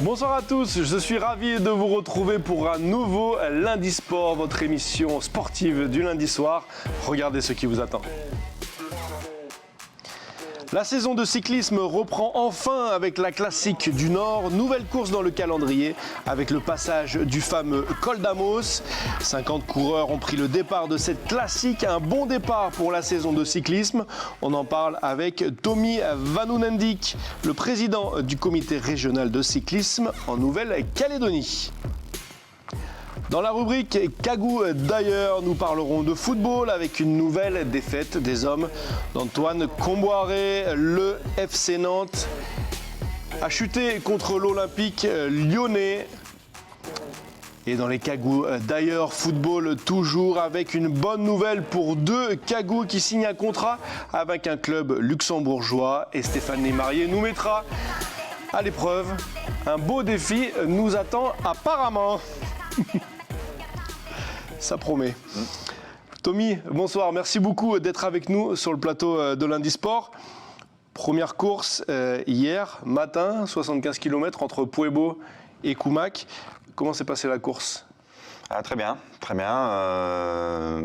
Bonsoir à tous, je suis ravi de vous retrouver pour un nouveau Lundi Sport, votre émission sportive du lundi soir. Regardez ce qui vous attend. La saison de cyclisme reprend enfin avec la Classique du Nord. Nouvelle course dans le calendrier avec le passage du fameux Col d'Amos. 50 coureurs ont pris le départ de cette classique. Un bon départ pour la saison de cyclisme. On en parle avec Tommy Vanounendik, le président du comité régional de cyclisme en Nouvelle-Calédonie. Dans la rubrique Cagou d'ailleurs, nous parlerons de football avec une nouvelle défaite des hommes d'Antoine Comboiré. Le FC Nantes a chuté contre l'Olympique lyonnais. Et dans les Cagous d'ailleurs, football toujours avec une bonne nouvelle pour deux Cagous qui signent un contrat avec un club luxembourgeois. Et Stéphane Lémarié nous mettra à l'épreuve. Un beau défi nous attend apparemment. Ça promet. Tommy, bonsoir. Merci beaucoup d'être avec nous sur le plateau de Lundi Sport. Première course hier matin, 75 km entre Puebo et Koumak. Comment s'est passée la course ? Très bien, très bien.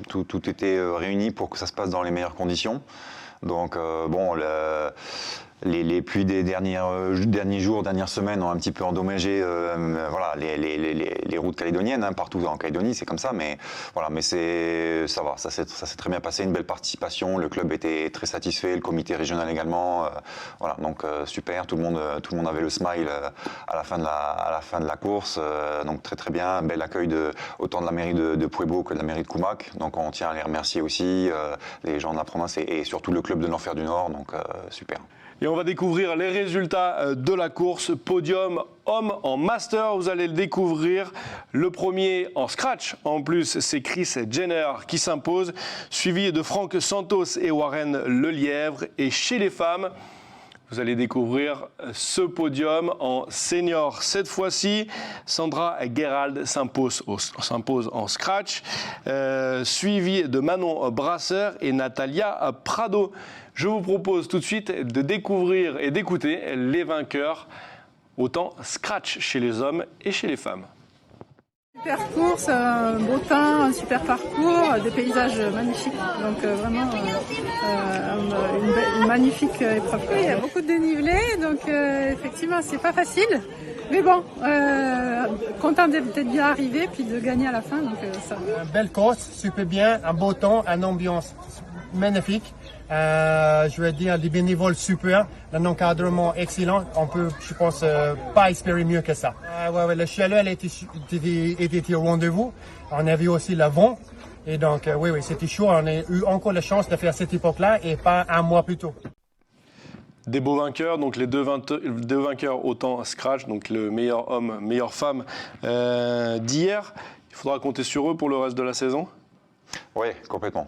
Tout était réuni pour que ça se passe dans les meilleures conditions. Donc les pluies des derniers jours, dernières semaines ont un petit peu endommagé les routes calédoniennes, partout en Calédonie, c'est comme ça, mais ça va, ça s'est très bien passé, une belle participation, le club était très satisfait, le comité régional également, donc super, tout le monde avait le smile à la fin de la course, donc très très bien, un bel accueil autant de la mairie de Puebo que de la mairie de Koumak, donc on tient à les remercier aussi, les gens de la province et surtout le club de l'Enfer du Nord, donc super. Et on va découvrir les résultats de la course. Podium homme en master, vous allez le découvrir. Le premier en scratch, en plus, c'est Chris Jenner qui s'impose, suivi de Franck Santos et Warren Lelièvre. Et chez les femmes, vous allez découvrir ce podium en senior. Cette fois-ci, Sandra Gerald s'impose en scratch, suivi de Manon Brasseur et Natalia Prado. Je vous propose tout de suite de découvrir et d'écouter les vainqueurs, autant scratch chez les hommes et chez les femmes. Super course, un beau temps, un super parcours, des paysages magnifiques. Donc vraiment une magnifique épreuve. Il y a beaucoup de dénivelé, donc effectivement c'est pas facile. Mais bon, content d'être bien arrivé puis de gagner à la fin. Donc, ça. Une belle course, super bien, un beau temps, une ambiance magnifique. Je veux dire, des bénévoles super, un encadrement excellent. On peut, je pense, pas espérer mieux que ça. La chaleur était au rendez-vous. On a vu aussi le vent. Et donc, oui, c'était chaud. On a eu encore la chance de faire cette époque-là et pas un mois plus tôt. Des beaux vainqueurs, donc les deux vainqueurs autant scratch, donc le meilleur homme, meilleure femme d'hier. Il faudra compter sur eux pour le reste de la saison ? Oui, complètement.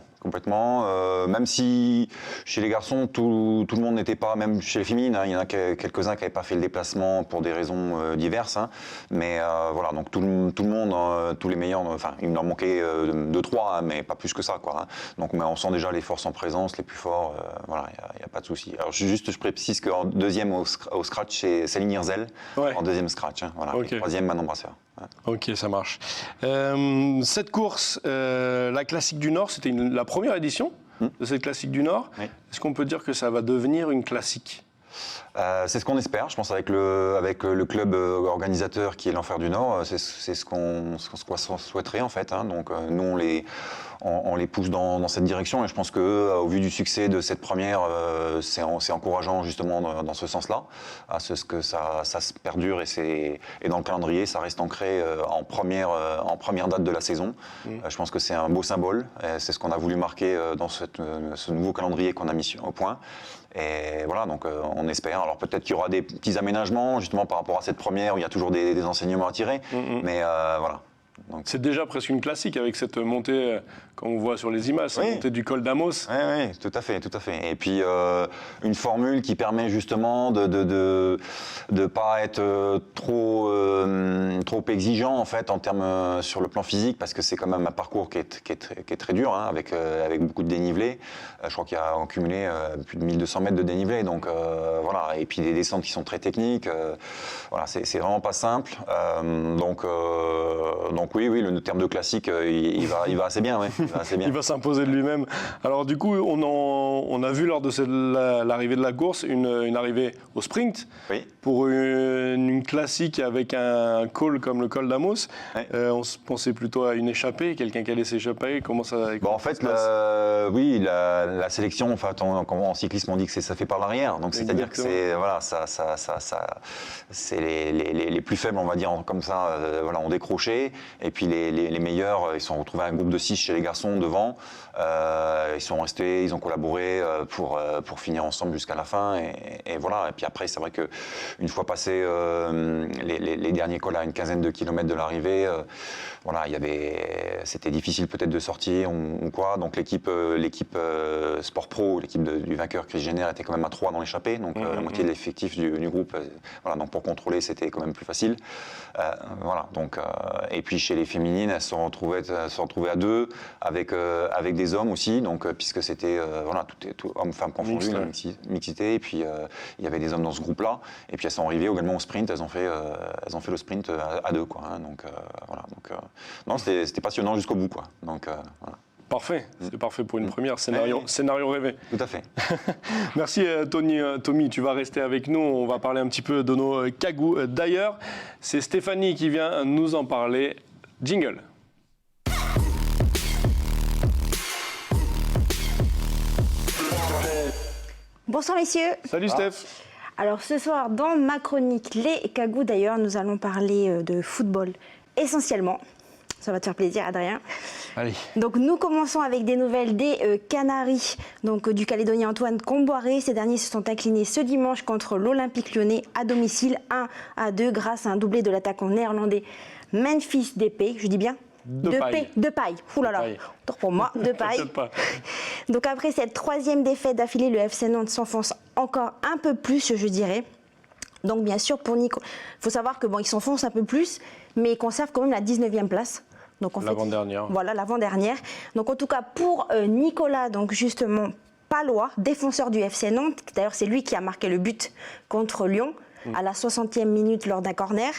Même si chez les garçons, tout le monde n'était pas, même chez les féminines, il y en a quelques-uns qui n'avaient pas fait le déplacement pour des raisons diverses. Mais donc tout le monde, tous les meilleurs, il en manquait 2-3, mais pas plus que ça. Donc mais on sent déjà les forces en présence, les plus forts, il n'y a pas de souci. Alors je précise qu'en deuxième au scratch, c'est Céline Hirzel, en deuxième scratch. Okay. Et troisième, Manon Brasseur. Ok, ça marche. Cette course, la Classique du Nord, c'était la première édition de cette Classique du Nord. Oui. Est-ce qu'on peut dire que ça va devenir une classique ? C'est ce qu'on espère, je pense, avec le club organisateur qui est l'Enfer du Nord, c'est ce qu'on souhaiterait en fait. Donc nous on les pousse dans cette direction et je pense qu'au vu du succès de cette première, c'est encourageant justement dans ce sens-là, à ce que ça se perdure et dans le calendrier ça reste ancré en première date de la saison. Je pense que c'est un beau symbole, c'est ce qu'on a voulu marquer dans ce nouveau calendrier qu'on a mis au point. Et voilà, donc on espère. Alors peut-être qu'il y aura des petits aménagements justement par rapport à cette première où il y a toujours des enseignements à tirer, mais voilà. Donc, c'est déjà presque une classique avec cette montée, comme on voit sur les images, cette montée du col d'Amos. Oui, tout à fait, tout à fait. Et puis une formule qui permet justement de pas être trop exigeant en fait en termes sur le plan physique, parce que c'est quand même un parcours qui est très dur, hein, avec beaucoup de dénivelé. Je crois qu'il y a en cumulé plus de 1200 mètres de dénivelé, donc voilà. Et puis des descentes qui sont très techniques. Voilà, c'est vraiment pas simple. Donc oui, le terme de classique, il va assez bien, ouais. Il va s'imposer de lui-même. Alors du coup, on a vu lors de l'arrivée de la course une arrivée au sprint. Oui. Pour une classique avec un col comme le col d'Amos. Ouais. On se pensait plutôt à une échappée, quelqu'un qui allait s'échapper. Comment ça En fait, la sélection, enfin, en cyclisme, on dit que ça fait par l'arrière. Donc c'est-à-dire que c'est les plus faibles, on va dire comme ça, ont décroché. Et puis les meilleurs, ils sont retrouvés un groupe de 6 chez les garçons devant. Ils sont restés, ils ont collaboré pour finir ensemble jusqu'à la fin. Et voilà. Et puis après, c'est vrai que une fois passé les derniers cols à une quinzaine de kilomètres de l'arrivée, voilà, c'était difficile peut-être de sortir ou quoi. Donc l'équipe Sport Pro, l'équipe du vainqueur Chris Jenner était quand même à 3 dans l'échappée, donc la moitié de l'effectif du groupe. Voilà, donc pour contrôler, c'était quand même plus facile. Voilà, donc et puis chez les féminines, elles se sont retrouvées à 2 avec des hommes aussi, donc puisque c'était voilà, tout hommes-femmes confondus, la mixité. Et puis il y avait des hommes dans ce groupe-là. Et puis elles sont arrivées également au sprint. Elles ont fait le sprint à 2, quoi. Hein, donc voilà. Donc non, c'était passionnant jusqu'au bout, quoi. Donc voilà. Parfait, c'est parfait pour une première. Scénario rêvé. Tout à fait. Merci Tommy, tu vas rester avec nous. On va parler un petit peu de nos cagous. D'ailleurs, c'est Stéphanie qui vient nous en parler. Jingle. Bonsoir messieurs. Salut Steph. Alors ce soir dans ma chronique Les Cagous d'ailleurs, nous allons parler de football essentiellement. Ça va te faire plaisir Adrien. Allez. Donc nous commençons avec des nouvelles des Canaries, donc du Calédonien Antoine Comboiré. Ces derniers se sont inclinés ce dimanche contre l'Olympique Lyonnais à domicile 1-2 grâce à un doublé de l'attaquant néerlandais Memphis Depay. Je dis bien Depay. Ouh là là, tort pour moi, Depay. Donc après cette 3e défaite d'affilée, le FC Nantes s'enfonce encore un peu plus, je dirais. Donc bien sûr, pour Nico, il faut savoir que ils s'enfoncent un peu plus, mais ils conservent quand même la 19e place. Donc l'avant-dernière. Voilà, l'avant-dernière. Donc en tout cas, pour Nicolas, donc justement, Palois, défenseur du FC Nantes, d'ailleurs c'est lui qui a marqué le but contre Lyon, à la 60e minute lors d'un corner.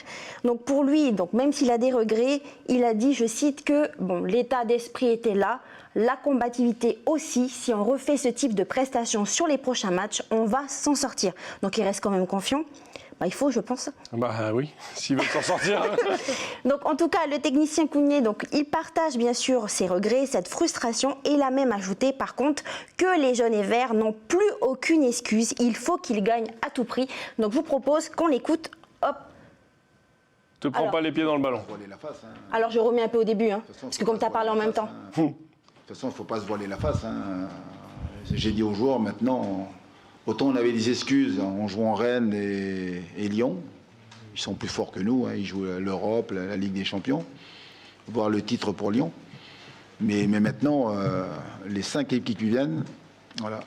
Donc pour lui, donc même s'il a des regrets, il a dit, je cite, que l'état d'esprit était là, la combativité aussi. Si on refait ce type de prestations sur les prochains matchs, on va s'en sortir. Donc il reste quand même confiant. Il faut, je pense. Oui, s'il veut s'en sortir. Donc en tout cas, le technicien Cougnier, donc il partage bien sûr ses regrets, cette frustration, et il a même ajouté par contre que les jaunes et verts n'ont plus aucune excuse. Il faut qu'ils gagnent à tout prix. Donc je vous propose qu'on l'écoute. Hop. Te prends pas les pieds dans le ballon. Alors je remets un peu au début, parce que comme tu as parlé en même temps. De toute façon, il ne faut pas se voiler la face. J'ai dit aux joueurs maintenant. Autant on avait des excuses en jouant Rennes et Lyon. Ils sont plus forts que nous. Ils jouent l'Europe, la Ligue des Champions, voire le titre pour Lyon. Mais maintenant, les 5 équipes qui viennent, voilà,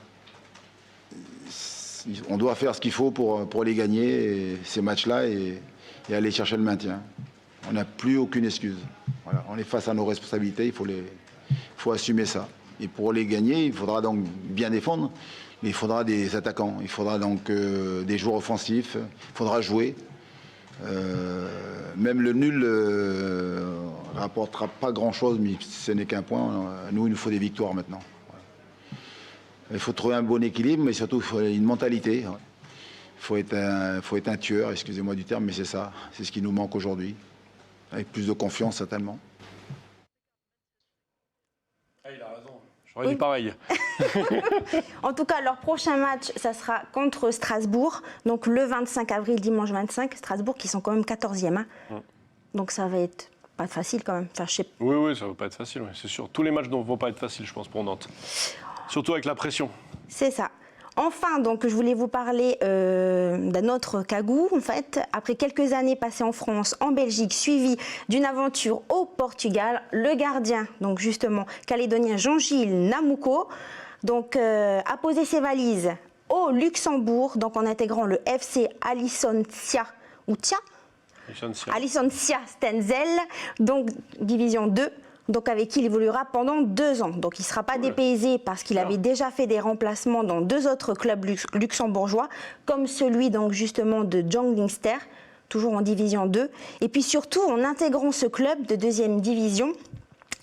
on doit faire ce qu'il faut pour les gagner, ces matchs-là, et aller chercher le maintien. On n'a plus aucune excuse. Voilà, on est face à nos responsabilités, il faut assumer ça. Et pour les gagner, il faudra donc bien défendre. Mais il faudra des attaquants, il faudra donc des joueurs offensifs, il faudra jouer. Même le nul rapportera pas grand-chose, mais ce n'est qu'un point. Nous, il nous faut des victoires maintenant. Voilà. Il faut trouver un bon équilibre, mais surtout il faut une mentalité. Il faut être un tueur, excusez-moi du terme, mais c'est ça. C'est ce qui nous manque aujourd'hui. Avec plus de confiance, certainement. Il a raison. J'aurais dit pareil. En tout cas, leur prochain match, ça sera contre Strasbourg. Donc le 25 avril, dimanche 25. Strasbourg qui sont quand même 14e. Donc ça va être pas facile quand même. Enfin, Oui, ça va pas être facile, c'est sûr. Tous les matchs ne vont pas être faciles, je pense, pour Nantes. Surtout avec la pression. C'est ça. Enfin, donc, je voulais vous parler d'un autre Kagou, en fait. Après quelques années passées en France, en Belgique, suivi d'une aventure au Portugal, le gardien, donc justement, calédonien Jean-Gilles Namouko, donc, a posé ses valises au Luxembourg, donc en intégrant le FC Alisson-Sia, ou Tia Alisson-Sia Stenzel, donc division 2. Donc avec qui il évoluera pendant 2 ans. Donc il ne sera pas dépaysé parce qu'il avait déjà fait des remplacements dans 2 autres clubs luxembourgeois, comme celui donc justement de Jong Leinster, toujours en division 2. Et puis surtout, en intégrant ce club de 2e division,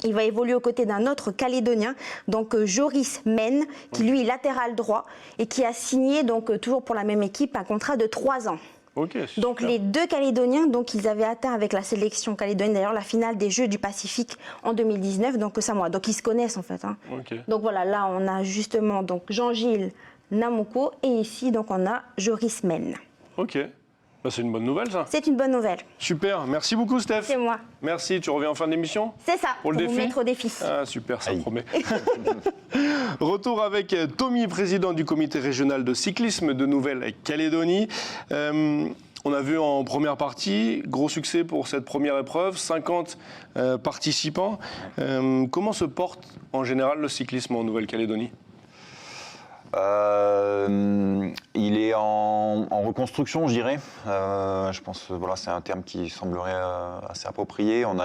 il va évoluer aux côtés d'un autre Calédonien, donc Joris Men, qui lui est latéral droit et qui a signé donc toujours pour la même équipe un contrat de 3 ans. Okay, donc les 2 Calédoniens, donc ils avaient atteint avec la sélection calédonienne d'ailleurs la finale des Jeux du Pacifique en 2019, donc Samoa. Donc ils se connaissent en fait. Hein. Okay. Donc voilà, là on a justement donc Jean-Gilles Namouko et ici donc on a Joris Men. Ok, bah, c'est une bonne nouvelle ça. C'est une bonne nouvelle. Super, merci beaucoup Steph. C'est moi. Merci, tu reviens en fin d'émission? C'est ça, pour le défi. vous mettre au défi. Ah super, ça promet. Retour avec Tommy, président du comité régional de cyclisme de Nouvelle-Calédonie. On a vu en première partie, gros succès pour cette première épreuve, 50 participants. Comment se porte en général le cyclisme en Nouvelle-Calédonie ? Il est en reconstruction, je dirais. Je pense que voilà, c'est un terme qui semblerait assez approprié. On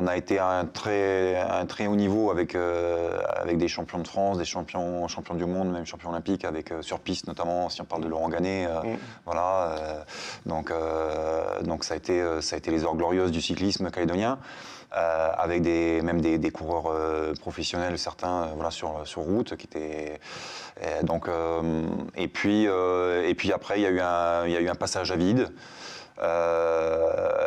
a été à un très haut niveau avec des champions de France, des champions du monde, même champions olympiques, avec sur piste notamment, si on parle de Laurent Gannet. Voilà, donc ça a été les heures glorieuses du cyclisme calédonien. Avec même des coureurs professionnels, certains voilà, sur route, qui étaient et puis après il y a eu un passage à vide.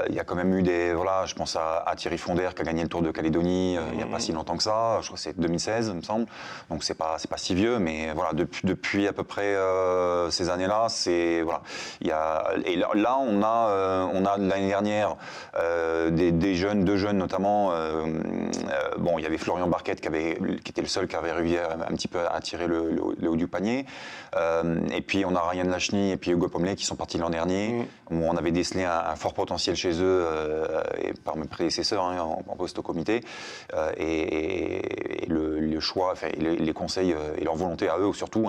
Il y a quand même eu je pense à Thierry Fonder qui a gagné le Tour de Calédonie il n'y a pas si longtemps que ça, je crois que c'est 2016 il me semble, donc c'est pas si vieux, mais voilà, depuis à peu près ces années-là, voilà, et là on a l'année dernière deux jeunes notamment, il y avait Florian Barquette qui était le seul qui avait réussi un petit peu à tirer le haut du panier, et puis on a Ryan Lachny et puis Hugo Pommelet qui sont partis l'an dernier. On avait décelé un fort potentiel chez eux et par mes prédécesseurs en poste au comité, et le choix, les conseils et leur volonté à eux surtout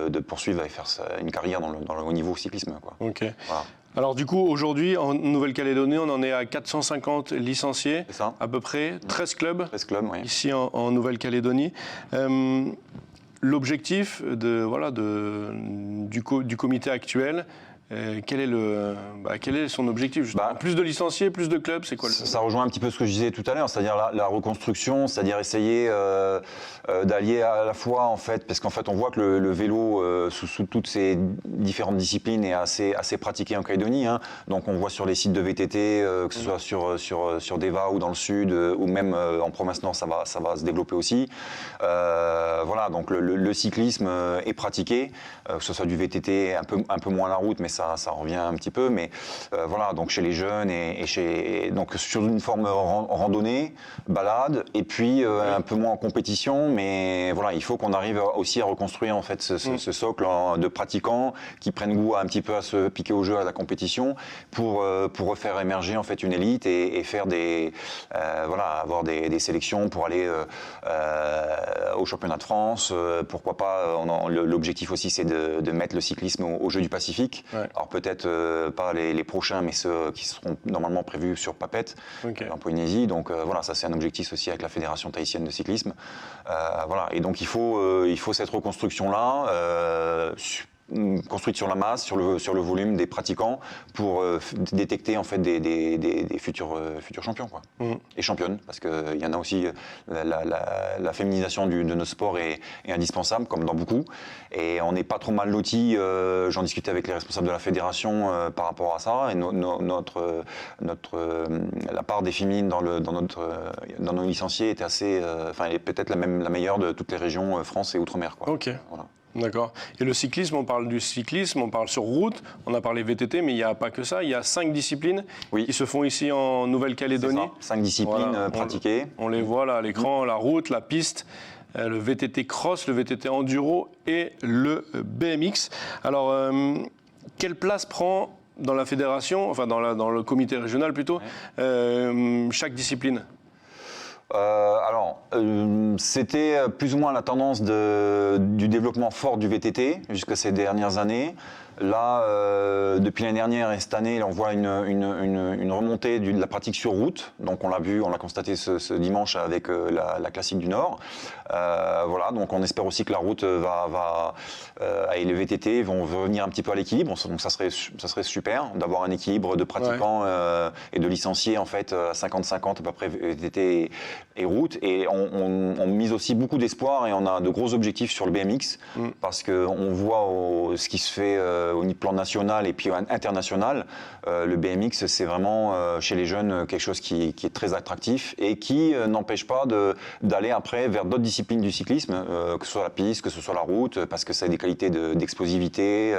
de poursuivre et faire une carrière dans le haut niveau cyclisme, quoi. Okay. Voilà. Alors du coup, aujourd'hui, en Nouvelle-Calédonie, on en est à 450 licenciés, à peu près, 13 clubs, oui. Ici en Nouvelle-Calédonie. L'objectif du comité actuel, quel est son objectif justement? Plus de licenciés, plus de clubs, c'est quoi Ça rejoint un petit peu ce que je disais tout à l'heure, c'est-à-dire la reconstruction, c'est-à-dire essayer d'allier à la fois, en fait, parce qu'en fait on voit que le vélo sous toutes ces différentes disciplines est assez pratiqué en Calédonie, hein. Donc on voit sur les sites de VTT, que ce soit sur Deva ou dans le sud, ou même en province nord, ça va se développer aussi. Voilà, donc le cyclisme est pratiqué, que ce soit du VTT, un peu moins la route, mais ça revient un petit peu, mais voilà, donc chez les jeunes donc sur une forme randonnée, balade, et puis un peu moins en compétition, mais voilà, il faut qu'on arrive aussi à reconstruire en fait ce socle de pratiquants qui prennent goût un petit peu à se piquer au jeu, à la compétition, pour refaire émerger en fait une élite et faire avoir des sélections pour aller au championnat de France, pourquoi pas. L'objectif aussi c'est de mettre le cyclisme au Jeux du Pacifique. Ouais. Alors peut-être pas les prochains, mais ceux qui seront normalement prévus sur Papeete, en Polynésie. Donc voilà, ça c'est un objectif aussi avec la Fédération tahitienne de cyclisme. Voilà, et donc il faut cette reconstruction-là, construite sur la masse, sur le volume des pratiquants, pour détecter en fait des futurs champions, quoi. Et championnes, parce qu'il y en a aussi, la féminisation de notre sport est indispensable, comme dans beaucoup, et on n'est pas trop mal lotis. J'en discutais avec les responsables de la fédération par rapport à ça, et la part des féminines dans nos licenciés était assez, elle est peut-être la meilleure de toutes les régions France et Outre-mer, quoi. Ok. Voilà. D'accord. Et le cyclisme, on parle du cyclisme, on parle sur route, on a parlé VTT, mais il n'y a pas que ça. Il y a 5 disciplines qui se font ici en Nouvelle-Calédonie. 5 disciplines pratiquées. On les voit là à l'écran, la route, la piste, le VTT Cross, le VTT Enduro et le BMX. Alors, quelle place prend dans la fédération, enfin dans le comité régional plutôt, chaque discipline? C'était plus ou moins la tendance du développement fort du VTT jusqu'à ces dernières années. Là, depuis l'année dernière et cette année, on voit une remontée de la pratique sur route. Donc on l'a vu, on l'a constaté ce dimanche avec la Classique du Nord. Voilà, donc on espère aussi que la route et les VTT vont revenir un petit peu à l'équilibre. Donc ça serait super d'avoir un équilibre de pratiquants et de licenciés en fait à 50-50 à peu près VTT et route. Et on mise aussi beaucoup d'espoir et on a de gros objectifs sur le BMX parce qu'on voit ce qui se fait au plan national et puis international. Le BMX, c'est vraiment chez les jeunes quelque chose qui est très attractif et qui n'empêche pas d'aller après vers d'autres disciplines du cyclisme, que ce soit la piste, que ce soit la route, parce que ça a des qualités d'explosivité.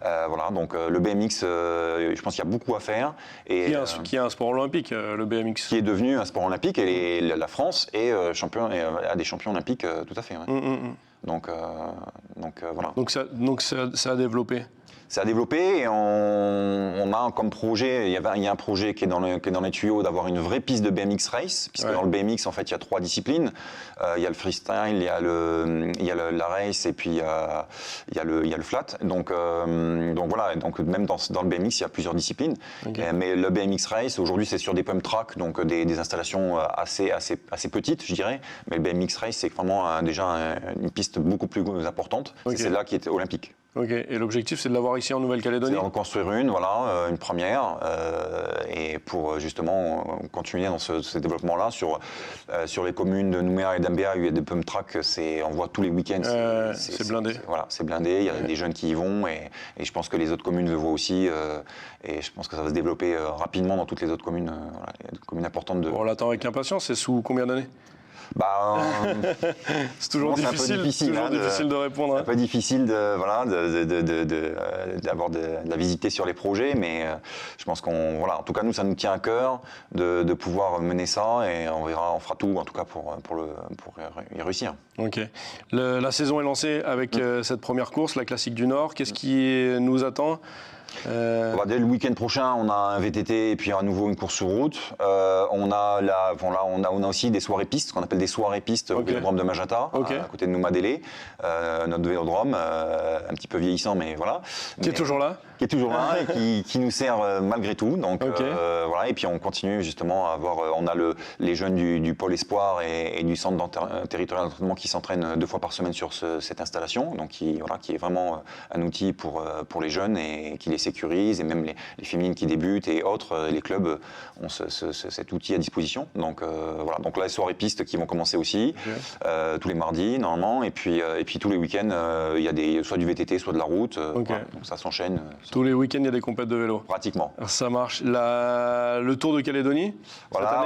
Voilà, donc le BMX, je pense qu'il y a beaucoup à faire. Et, qui est un sport olympique, le BMX. Qui est devenu un sport olympique et la France est a des champions olympiques tout à fait. Ouais. Donc voilà. Donc ça a développé. Ça a développé et on a comme projet, il y a un projet qui est dans les tuyaux d'avoir une vraie piste de BMX race, puisque dans le BMX en fait il y a 3 disciplines, il y a le freestyle, il y a la race et puis il y a le flat. Donc voilà, donc même dans le BMX il y a plusieurs disciplines. Okay. Mais le BMX race aujourd'hui c'est sur des pump tracks, donc des installations assez petites je dirais. Mais le BMX race c'est vraiment déjà une piste beaucoup plus importante. Okay. C'est celle-là qui est olympique. Ok, et l'objectif c'est de l'avoir ici en Nouvelle-Calédonie? C'est d'en construire une première, et pour justement continuer dans ce développement-là. Sur les communes de Nouméa et d'Ambéa, il y a des pump tracks, on voit tous les week-ends. C'est blindé. Voilà, c'est blindé, il y a des jeunes qui y vont, et je pense que les autres communes le voient aussi, et je pense que ça va se développer rapidement dans toutes les autres communes, des communes importantes. On l'attend avec impatience, c'est sous combien d'années? C'est toujours difficile de répondre. C'est un peu difficile d'avoir de la visiter sur les projets, mais je pense en tout cas nous ça nous tient à cœur de pouvoir mener ça et on fera tout en tout cas pour y réussir. Ok. La saison est lancée avec cette première course, la Classique du Nord. Qu'est-ce qui nous attend? Dès le week-end prochain, on a un VTT et puis à nouveau une course sur route. On a aussi des soirées pistes, ce qu'on appelle des soirées pistes au vélodrome de Majata, à côté de Noumadélé, notre vélodrome, un petit peu vieillissant, mais voilà. Qui est toujours là et qui nous sert malgré tout. Donc voilà, et puis on continue justement à avoir. On a les jeunes du pôle espoir et du centre territorial d'entraînement qui s'entraînent 2 fois par semaine sur cette installation, donc qui est vraiment un outil pour les jeunes et qui les sécurise, et même les féminines qui débutent et autres, les clubs ont cet outil à disposition. Donc voilà, donc là les soirées pistes qui vont commencer aussi tous les mardis normalement, et puis tous les week-ends il y a soit du VTT, soit de la route. Voilà, donc ça s'enchaîne. Tous les week-ends il y a des compètes de vélo. Pratiquement. Ça marche. Le Tour de Calédonie. Voilà,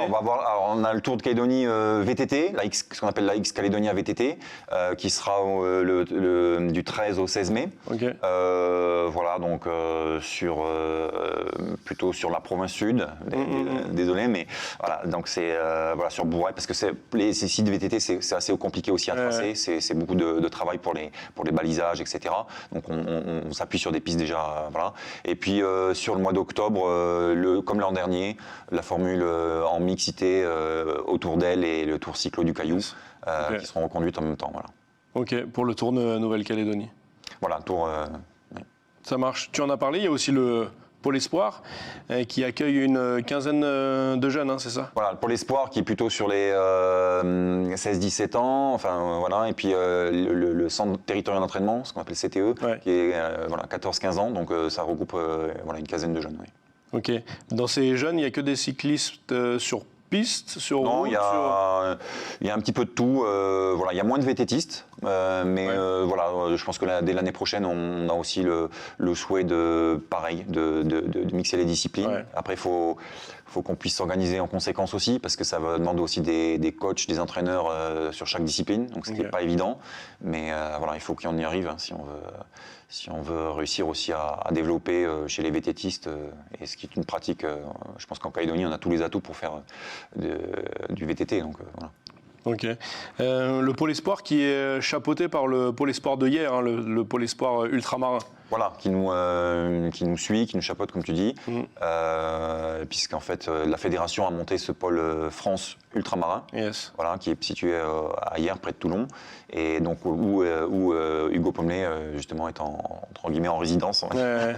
on a le Tour de Calédonie VTT, ce qu'on appelle la X Calédonia VTT, qui sera du 13 au 16 mai. Voilà, donc plutôt sur la province sud, désolé, mais voilà, donc c'est sur Bourret, parce que ces sites VTT c'est assez compliqué aussi à tracer, c'est beaucoup de travail pour les balisages, etc. Donc on s'appuie sur des pistes déjà, voilà. Et puis sur le mois d'octobre, comme l'an dernier, la formule en mixité autour d'elle et le Tour cyclo du Caillou, qui seront reconduites en même temps, voilà. Ok, pour le Tour de Nouvelle-Calédonie. Voilà, Tour. Ça marche. Tu en as parlé, il y a aussi le Pôle Espoir qui accueille une quinzaine de jeunes, c'est ça? Voilà, le Pôle Espoir qui est plutôt sur les 16-17 ans, voilà, et puis le centre territorial d'entraînement, ce qu'on appelle CTE, qui est 14-15 ans, donc ça regroupe une quinzaine de jeunes. Oui. Ok. Dans ces jeunes, il n'y a que des cyclistes sur piste, sur route? Il y a un petit peu de tout. Il y a moins de VTTistes, mais je pense que dès l'année prochaine, on a aussi le souhait de mixer les disciplines. Ouais. Après, il faut qu'on puisse s'organiser en conséquence aussi, parce que ça va demander aussi des coachs, des entraîneurs sur chaque discipline, donc ce qui n'est pas évident. Mais il faut qu'on y arrive si on veut réussir aussi à développer chez les VTTistes, et ce qui est une pratique, je pense qu'en Calédonie, on a tous les atouts pour faire du VTT. Donc, voilà. Ok. Le pôle espoir qui est chapeauté par le pôle espoir de hier, hein, le pôle espoir ultramarin. Voilà, qui nous suit, qui nous chapeaute, comme tu dis, puisqu'en fait, la fédération a monté ce pôle France ultramarin, Yes. voilà, qui est situé à Hyères, près de Toulon, et donc où Hugo Pommelet, justement, est entre guillemets en résidence, Ouais.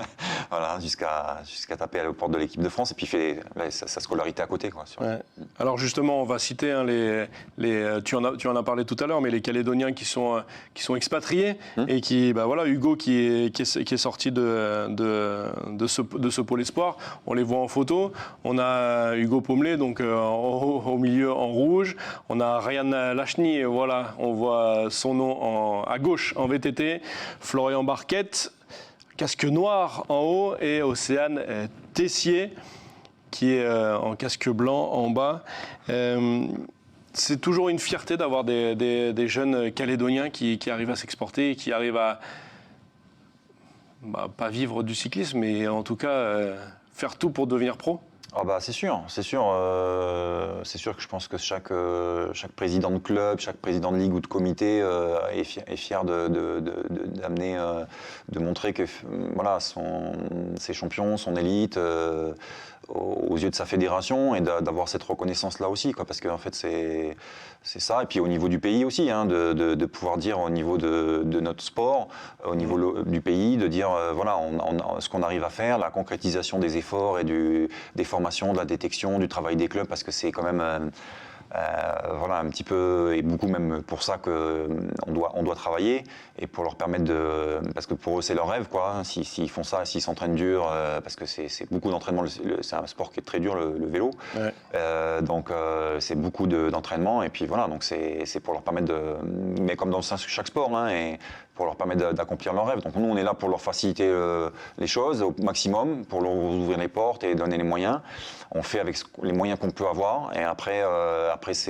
voilà, jusqu'à taper à la porte de l'équipe de France, et puis il fait sa scolarité à côté, quoi. Ouais. Alors justement, on va citer hein, tu en as parlé tout à l'heure, mais les Calédoniens qui sont expatriés et qui, bah voilà, Hugo qui est sorti de ce pôle espoir. On les voit en photo. On a Hugo Pommelet donc au milieu en rouge. On a Ryan Lachny, voilà, on voit son nom à gauche en VTT. Florian Barquette, casque noir en haut, et Océane Tessier qui est en casque blanc en bas. C'est toujours une fierté d'avoir des jeunes Calédoniens qui arrivent à s'exporter et qui arrivent à pas vivre du cyclisme, mais en tout cas faire tout pour devenir pro. Ah bah c'est sûr que je pense que chaque président de club, chaque président de ligue ou de comité est fier d'amener, de montrer que voilà, ses champions, son élite, aux yeux de sa fédération, et d'avoir cette reconnaissance-là aussi, quoi, parce qu'en fait c'est ça, et puis au niveau du pays aussi, hein, de pouvoir dire au niveau de notre sport, au niveau du pays, de dire voilà, ce qu'on arrive à faire, la concrétisation des efforts et des formations, de la détection, du travail des clubs, parce que c'est quand même voilà, un petit peu, et beaucoup même pour ça qu'on doit travailler, et pour leur permettre parce que pour eux c'est leur rêve, quoi, hein, s'ils font ça, s'ils s'entraînent dur, parce que c'est beaucoup d'entraînement, c'est un sport qui est très dur, le vélo, Ouais. donc c'est beaucoup d'entraînement, et puis voilà, donc c'est pour leur permettre mais comme dans chaque sport, hein, et pour leur permettre d'accomplir leurs rêves. Donc nous, on est là pour leur faciliter les choses au maximum, pour leur ouvrir les portes et donner les moyens. On fait avec les moyens qu'on peut avoir, et après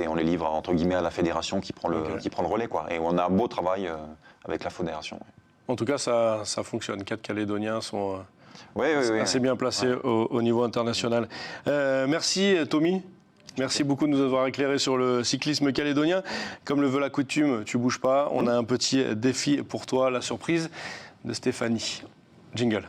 on les livre entre guillemets à la fédération qui prend le relais, quoi. Et on a un beau travail avec la fédération. En tout cas, ça fonctionne. 4 Calédoniens sont Oui, assez bien placés au niveau international. Merci Tommy. Merci beaucoup de nous avoir éclairé sur le cyclisme calédonien. Comme le veut la coutume, tu bouges pas. On a un petit défi pour toi, la surprise de Stéphanie. Jingle.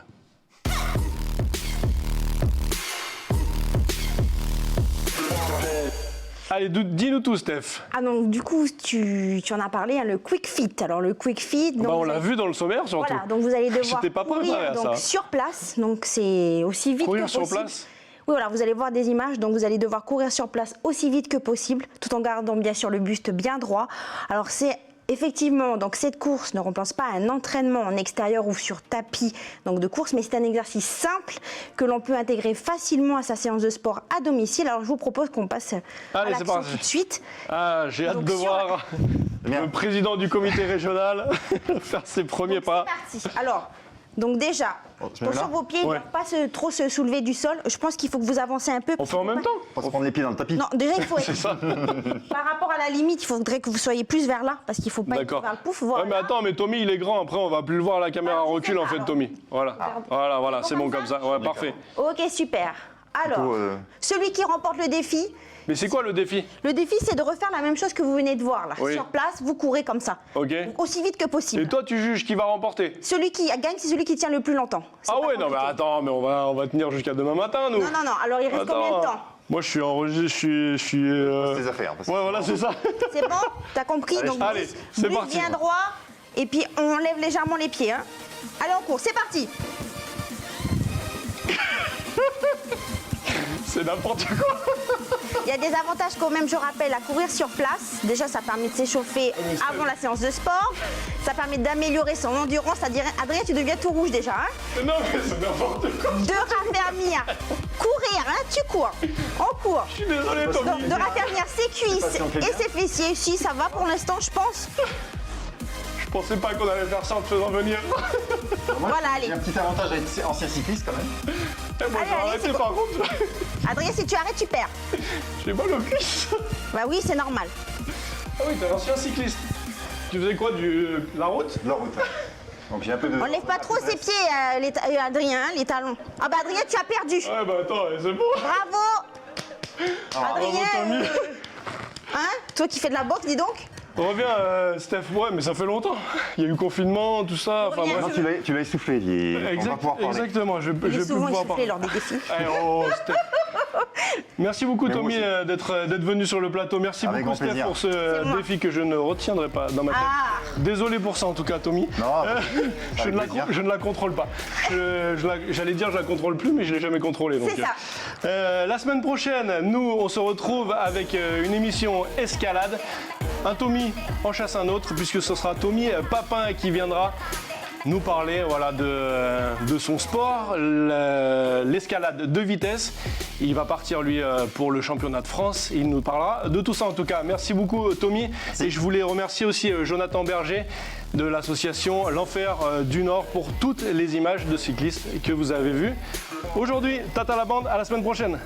Allez, dis-nous tout, Steph. Ah donc du coup, tu en as parlé, hein, le Quick Fit. Alors le Quick Fit... Donc, On l'a vu dans le sommaire surtout. Voilà, donc vous allez devoir J'étais pas préparé courir à ça. donc, sur place. Donc c'est aussi vite Courir que sur possible. place. Oui, voilà, vous allez voir des images, donc vous allez devoir courir sur place aussi vite que possible, tout en gardant bien sûr le buste bien droit. Alors c'est effectivement, donc cette course ne remplace pas un entraînement en extérieur ou sur tapis donc de course, mais c'est un exercice simple que l'on peut intégrer facilement à sa séance de sport à domicile. Alors je vous propose qu'on passe à Allez, c'est l'action parti. tout de suite. Ah, j'ai hâte Donc, de sur- voir le président du comité régional faire ses premiers pas. C'est parti. Alors, donc déjà, sur vos pieds, ils ne Ouais. doivent pas trop se soulever du sol. Je pense qu'il faut que vous avancez un peu. On fait en même temps. Pas se prendre les pieds dans le tapis. Non, déjà, il faut être... C'est ça. Par rapport à la limite, il faudrait que vous soyez plus vers là, parce qu'il ne faut pas être D'accord. vers le pouf. Voilà. Ouais, mais attends, mais Tommy, il est grand. Après, on va plus le voir à la caméra Alors, recul, en fait, alors. Tommy. Voilà, voilà, c'est bon comme ça. Ouais, parfait. Ok, super. Alors, celui qui remporte le défi, Mais c'est quoi le défi? c'est de refaire la même chose que vous venez de voir là. Oui. Sur place, vous courez comme ça. Ok. Donc, aussi vite que possible. Et toi, tu juges qui va remporter? Celui qui gagne, c'est celui qui tient le plus longtemps. C'est Ah pas ouais, non, mais compliqué. attends, mais on va tenir jusqu'à demain matin, nous. Non, alors il reste combien de temps? Moi, je suis enregistré, je suis. Tes affaires. parce que- Ouais, voilà, c'est ça. C'est bon? T'as compris? Donc, allez, buste c'est parti. bien droit, et puis on lève légèrement les pieds. Hein. Allez, on court, c'est parti! C'est n'importe quoi. Il y a des avantages quand même, je rappelle, à courir sur place. Déjà, ça permet de s'échauffer avant la séance de sport. Ça permet d'améliorer son endurance. Adrien, tu deviens tout rouge déjà. Hein. Non, mais c'est n'importe quoi. De raffermir, courir, hein, tu cours. On court. Je suis désolé, Tommy. Donc, de raffermir ses cuisses et ses fessiers. Si, ça va pour l'instant, je pense. Je pensais pas qu'on allait faire ça en te faisant venir. Voilà, allez. J'ai un petit avantage à être ancien cycliste quand même. Eh, moi, Allez, j'ai allez, arrêté c'est par contre. Adrien, si tu arrêtes, tu perds. J'ai mal aux cuisses. Bah oui, c'est normal. Ah oui, t'es un ancien cycliste. Tu faisais quoi, la route? La route. Donc j'ai un peu de. On lève pas trop ses pieds, Adrien, hein, les talons. Ah bah Adrien, tu as perdu. Ouais, bah attends, c'est bon. Bravo. Bravo, Adrien, Tommy. hein, Toi qui fais de la boxe, dis donc. Reviens, Steph. Ouais, mais ça fait longtemps. Il y a eu confinement, tout ça. Enfin, Reviens. bref. Non, tu l'as essoufflé, on va pouvoir parler. Exactement, je Il vais est plus souvent pouvoir essoufflé parler. lors des défis. Allez, oh, Steph. Merci beaucoup, Mais moi Tommy, aussi. d'être venu sur le plateau. Merci Avec beaucoup, grand Steph, plaisir. pour ce défi que je ne retiendrai pas dans ma tête. Ah. Désolé pour ça, en tout cas, Tommy. Non, Je ne la contrôle pas. J'allais dire je la contrôle plus, mais je l'ai jamais contrôlée. donc, C'est ça. la semaine prochaine, nous, on se retrouve avec une émission escalade. Un Tommy en chasse un autre, puisque ce sera Tommy Papin qui viendra nous parler de son sport, l'escalade de vitesse. Il va partir, lui, pour le championnat de France. Il nous parlera de tout ça, en tout cas. Merci beaucoup, Tommy. Merci. Et je voulais remercier aussi Jonathan Berger de l'association L'Enfer du Nord pour toutes les images de cyclistes que vous avez vues. Aujourd'hui, tata la bande, à la semaine prochaine.